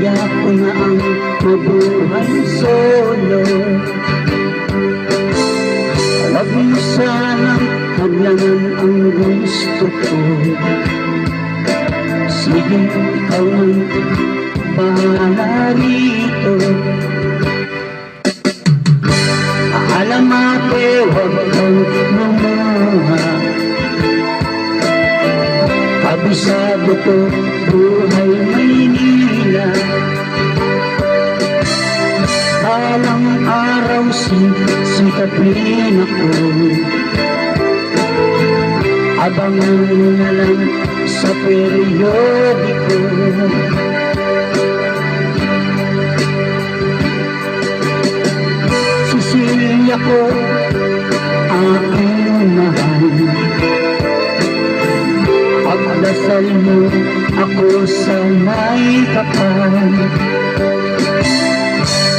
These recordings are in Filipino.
kaya ko na ang mabuhay solo. Wag mo sanang hadlangan ang gusto ko. Sige, ikaw ang bahala rito. Alam ate, wag kang lumuha. Kabisado ko, buhay Maynila. Balang araw sikapin ako. Abangan mo na lang sa periodiko. Sisilia ko, aking mahal. Pagdasal mo ako sa may kapal.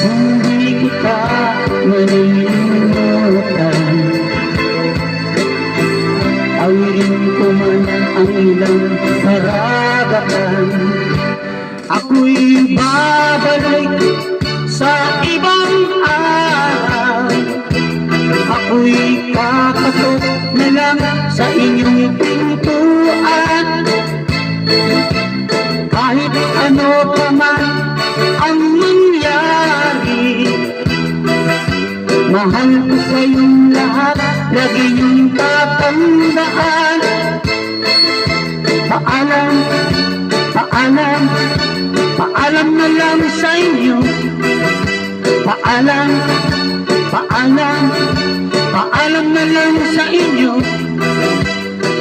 Hindi kita malilimutan. Awirin ko man ang ilang karagatan. Ako'y babalik sa ibang araw. Ako'y kakatok na lang sa inyong pintuan. Kahit ano pa man ang mangyari, mahal ko kayong lahat, lagi niyong tatandaan. Paalam, paalam, paalam na lang sa inyo. Paalam, paalam, paalam na lang sa inyo.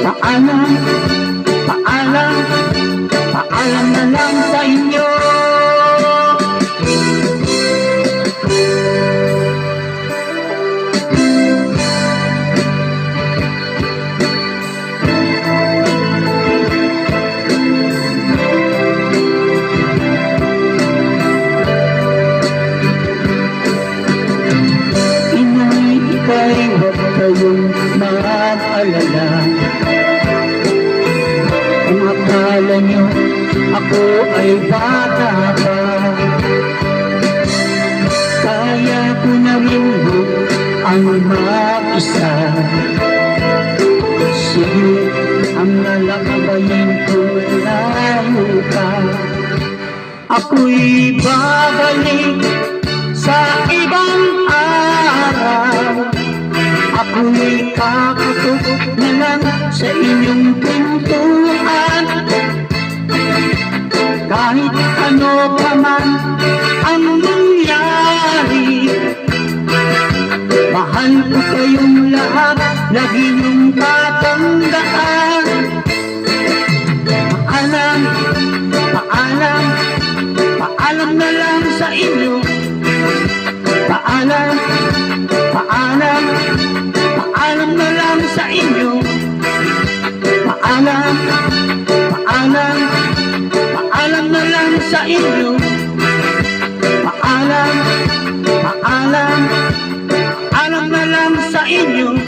Paalam, paalam, paalam na lang sa inyo. Kaya huwag kayong mag-alala. Kung akala nyo ako ay bata pa, kaya ko na rin ang mag-isa. Sige, ang lalakabayin ko layo ka. Ako'y babalik sa ibang araw. Ako'y kakatok na lang sa inyong pintuan. Kahit ano pa man ang mangyari, mahal ko kayong lahat, lagi niyong tatandaan. Paalam, paalam, paalam na lang sa inyo. Paalam, paalam, paalam na lang sa inyo. Paalam, paalam, paalam na lang sa inyo. Paalam, paalam, paalam na lang sa inyo.